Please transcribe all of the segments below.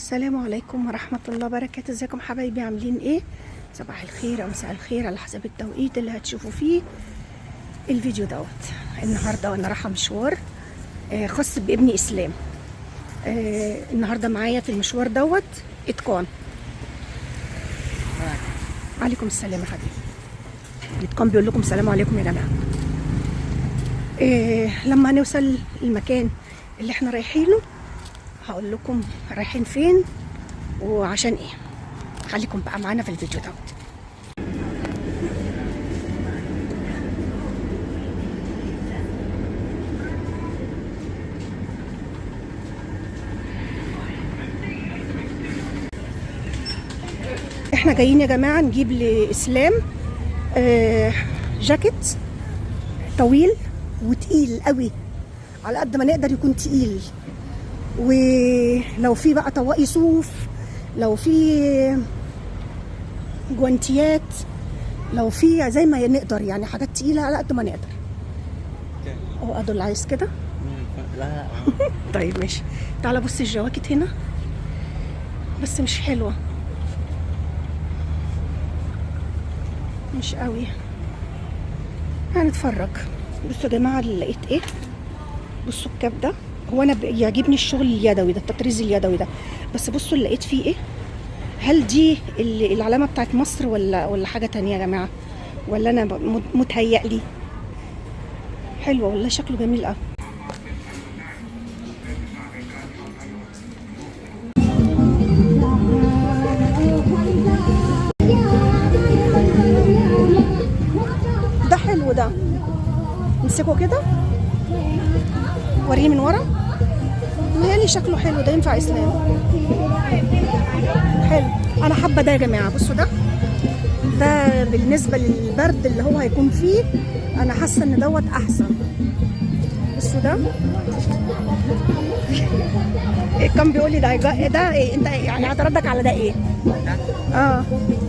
السلام عليكم ورحمة الله وبركاته. ازيكم حبايبي، عاملين ايه؟ صباح الخير او مساء الخير على حسب التوقيت اللي هتشوفوا فيه الفيديو دوت. النهارده وانا رايحة مشوار خاص بابني اسلام. النهارده معايا في المشوار دوت اتقان. عليكم السلام يا حبيبي. اتقان بيقول لكم السلام عليكم يا جماعة. لما هنوصل المكان اللي احنا رايحينه هقول لكم رايحين فين وعشان ايه. خليكم بقى معانا في الفيديو دوت. احنا جايين يا جماعه نجيب لاسلام جاكيت طويل وتقيل قوي، على قد ما نقدر يكون تقيل. ولو في بقى طواقي صوف، لو في جوانتيات، لو في زي ما نقدر، يعني حاجات تقيله على قد ما نقدر. هو ادول عايز كده؟ لا طيب ماشي. تعالى بص الجواكت هنا بس مش حلوه، مش قوي. هنتفرج. بصوا يا جماعه اللي لقيت ايه. بصوا الكاب ده، هو انا يعجبني الشغل اليدوي ده، التطريز اليدوي ده، بس بصوا اللي لقيت فيه ايه. هل دي العلامه بتاعت مصر ولا حاجه تانية يا جماعه، ولا انا متهيألي؟ حلوه والله، شكله جميل قوي. ده حلو ده، نمسكه كده وريه من ورا. مهيألي شكله حلو ده، ينفع اسلام. حلو، انا حابه ده يا جماعه. بصوا ده بالنسبه للبرد اللي هو هيكون فيه، انا حاسه ان دوت احسن. بصوا ده كان بيقول لي ده ايه، انت يعني اعتراضك على ده ايه؟ ده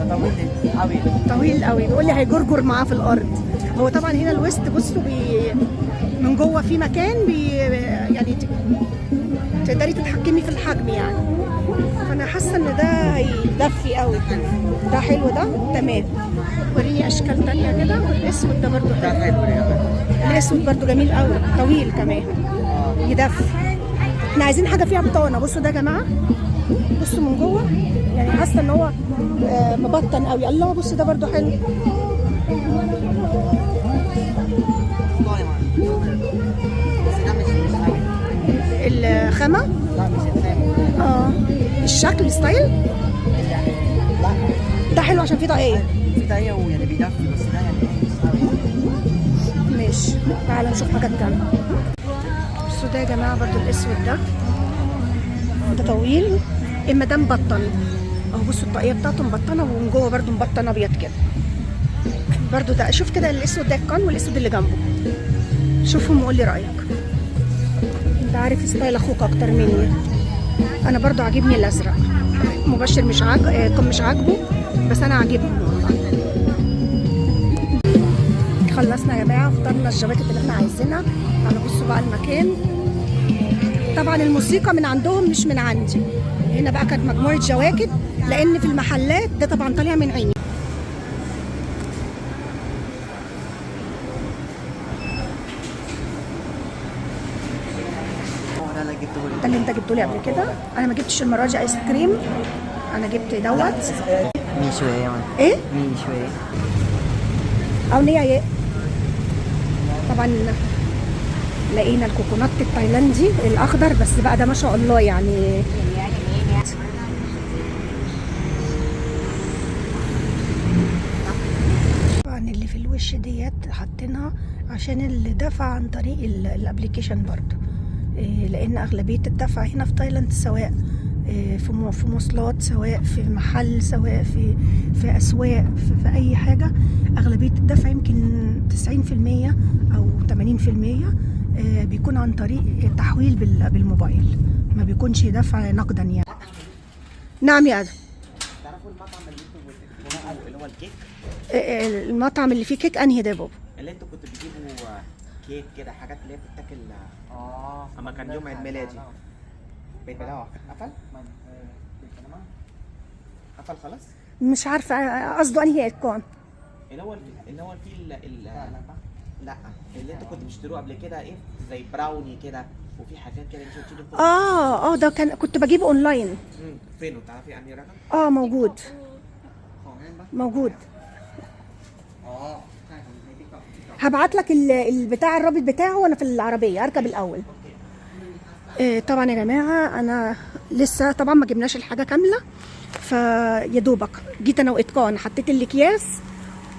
طويل قوي، طويل قوي. بيقول لي هيجرجر معاه في الارض. هو طبعا هنا الوسط بصوا من جوه في مكان يعني تقدري تتحكمي في الحجم يعني. فانا حاسه ان ده هيدفي قوي. ده حلو ده، تمام. وريني اشكال تانية كده. والاسود ده برضو حلو. الاسود برضو جميل قوي، طويل كمان، يدفي. احنا عايزين حاجه فيها بطانه. بصوا ده يا جماعه، بصوا من جوه، يعني حاسه ان هو مبطن قوي. الله، بصوا ده برضو حلو. الخامة؟ لا مش الخامة. الشكل ستايل؟ لا ده حلو عشان فيه طاقية. في طاقية ويعني بيدفي، بس ده يعني مش قوي. ماشي، تعالى نشوف حاجات تانية. بصوا ده يا جماعة برضو الاسود ده طويل، اما ده مبطن اهو. بصوا الطاقية بتاعته مبطنة، ومن جوه برضو مبطن ابيض كده. برضو ده، شوف كده الاسود ده الكان والاسود اللي جنبه، شوفهم وقول لي رأيك. انت عارف ستايل اخوك اكتر مني. انا برضو عاجبني الازرق. مبشر مش عاجبه، بس انا عاجبني والله. خلصنا يا جماعه، اخترنا الجواكت اللي احنا عايزينها. تعالوا بصوا بقى المكان. طبعا الموسيقى من عندهم مش من عندي. هنا بقى كانت مجموعه جواكت، لان في المحلات ده طبعا طالع من عيني. ده اللي انت جبته لي قبل كده. انا ما جبتش المره دي ايس كريم، انا جبت دوت. مي شوية ايه؟ مي شوية او نية. طبعا لقينا الكوكونات التايلاندي الاخضر، بس بقى ده ما شاء الله يعني. طبعا اللي في الوش ديت حاطينها عشان الدفع عن طريق الابليكيشن برضو. لان اغلبيه الدفع هنا في تايلاند، سواء في مواصلات، سواء في محل، سواء في اسواق، في اي حاجه، اغلبيه الدفع يمكن 90% او 80% بيكون عن طريق التحويل بالموبايل، ما بيكونش دفع نقدا يعني. نعم يا ادم. تعرفوا المطعم اللي هو الكيك؟ المطعم اللي فيه كيك انهي ده بابا؟ اللي انتوا كنتوا بتجيبوا كيك كده، حاجات اللي هي بتتاكل. اما كان يوم عيد ميلادي بيت بتاعه قفل. قفل خلاص؟ مش عارفه قصده انهي اتقان. اللي هو لا اللي انت كنت بتشتروه قبل كده ايه زي براوني كده وفي حاجات كده انت بتشتري. ده كنت بجيبه اونلاين. فين تعرفي انهي رقم؟ موجود. موجود. هبعت لك البتاع الرابط بتاعه وانا في العربيه اركب الاول. طبعا يا جماعه انا لسه طبعا ما جبناش الحاجه كامله، فيا دوبك جيت انا واتقان حطيت الاكياس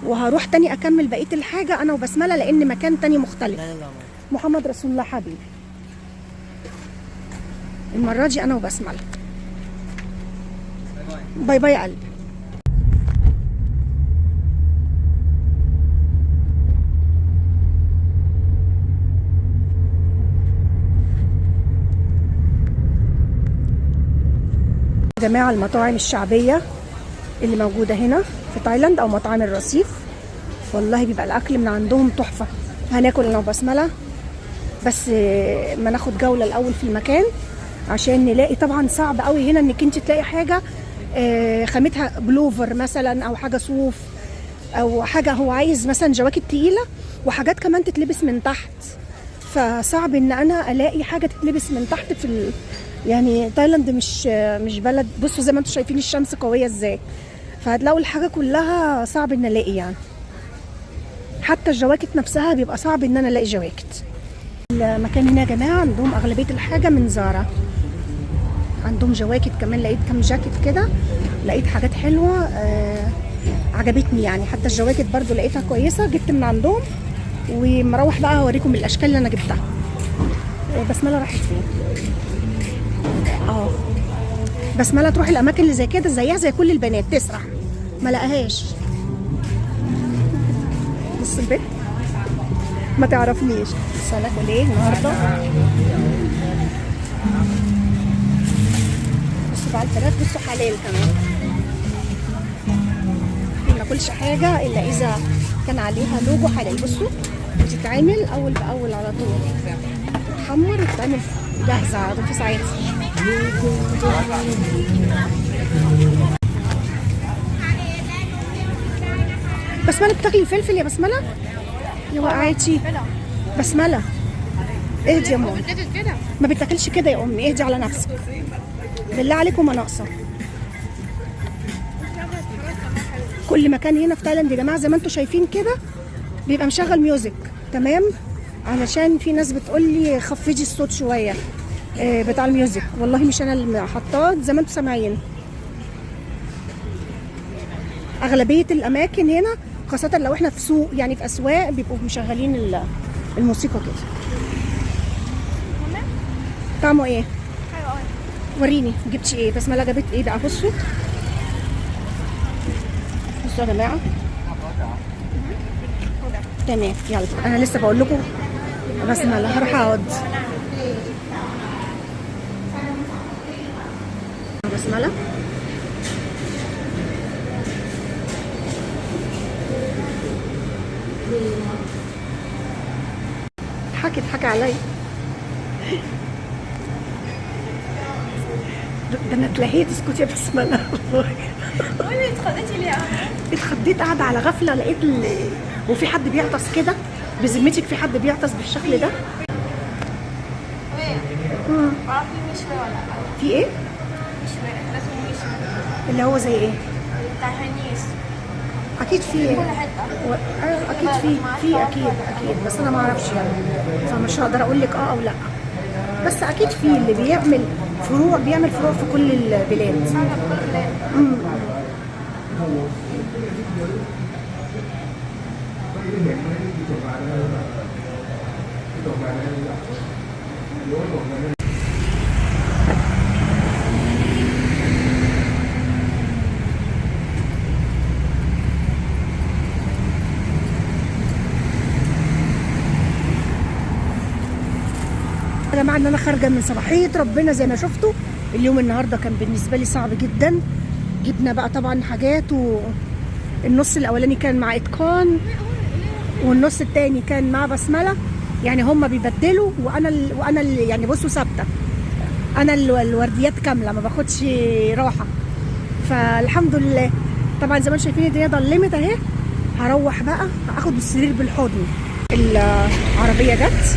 وهروح تاني اكمل بقيه الحاجه انا وبسمله لان مكان تاني مختلف. محمد رسول الله حبيبي. المره دي انا وبسمله. باي باي يا قلبي. يا جماعه المطاعم الشعبيه اللي موجوده هنا في تايلاند او مطاعم الرصيف والله بيبقى الاكل من عندهم تحفه. هناكل انا وبسمله بس ما ناخد جوله الاول في المكان عشان نلاقي. طبعا صعب قوي هنا انك انت تلاقي حاجه خامتها بلوفر مثلا او حاجه صوف او حاجه هو عايز مثلا جواكت تقيله وحاجات كمان تتلبس من تحت، فصعب ان انا الاقي حاجه تتلبس من تحت في يعني تايلاند مش بلد. بصوا زي ما انتم شايفين الشمس قويه ازاي، فهتلاقوا الحاجه كلها صعب ان الاقي يعني. حتى الجواكت نفسها بيبقى صعب ان انا الاقي جواكت. المكان هنا يا جماعه عندهم اغلبيه الحاجه من زارا. عندهم جواكت كمان، لقيت كام جاكيت كده، لقيت حاجات حلوه عجبتني يعني. حتى الجواكت برضو لقيتها كويسه جبت من عندهم. ومروح بقى هوريكم الاشكال اللي انا جبتها. بسمله راحت فين؟ بسمله تروح الاماكن اللي زي كده زيها زي كل البنات تسرح ما لقاهاش. بص البيت ما تعرفنيش بس انا اكل ايه النهارده. بصوا بقى الفراخ، بصوا حلال كمان. ما ناكلش حاجه الا اذا كان عليها لوجو حلال. بصوا بتتعمل اول باول على طول، تتحمر وتتعمل جاهزه على طول في ساعتها. بسمله بتاكلي الفلفل يا بسمله؟ يا وقعتي بسمله. اهدي يا ماما، ما بتاكلش كده يا امي، اهدي على نفسك بالله عليكم. ما ناقصه. كل مكان هنا في تايلاند يا جماعه زي ما انتم شايفين كده بيبقى مشغل ميوزك، تمام؟ علشان في ناس بتقول لي خفضي الصوت شويه بتاع الميوزك. والله مش انا اللي حطاه، زي ما انتم سامعين. اغلبيه الاماكن هنا خاصه لو احنا في سوق يعني في اسواق بيبقوا مشغلين الموسيقى كده. طعمه ايه؟ حلو قوي. وريني جبتي ايه؟ بسمله جابت ايه بقى؟ بصوا بصوا يا جماعه. تمام يلا انا لسه بقول لكم بسمله. هروح اقعد. بسمله اضحكي عليا. ده انا اتلهيت. اسكتي يا بسمله. قولي اتخضيتي ليه؟ اتخضيت قاعده على غفله لقيت وفي حد بيعطس كده. بذمتك في حد بيعطس بالشكل ده؟ عارفين مشوي ولا لا؟ في ايه؟ مشوي اسمه مشوي اللي هو زي ايه؟ بتاع هنيس. اكيد في كل حته. اكيد في اكيد بس انا ما اعرفش يعني، فمش هقدر اقول لك او لا. بس اكيد في اللي بيعمل فروع في كل البلاد. يا جماعه ان انا خارجه من صباحيه ربنا زي ما شفتوا. اليوم النهارده كان بالنسبه لي صعب جدا. جبنا بقى طبعا حاجات، والنص الاولاني كان مع اتقان والنص الثاني كان مع بسمله. يعني هم بيبدلوا وانا يعني بصوا ثابته. انا الورديات كامله ما باخدش راحه. فالحمد لله. طبعا زي ما انتم شايفين الدنيا ضلمت اهي. هروح بقى اخد السرير بالحضن. العربيه جت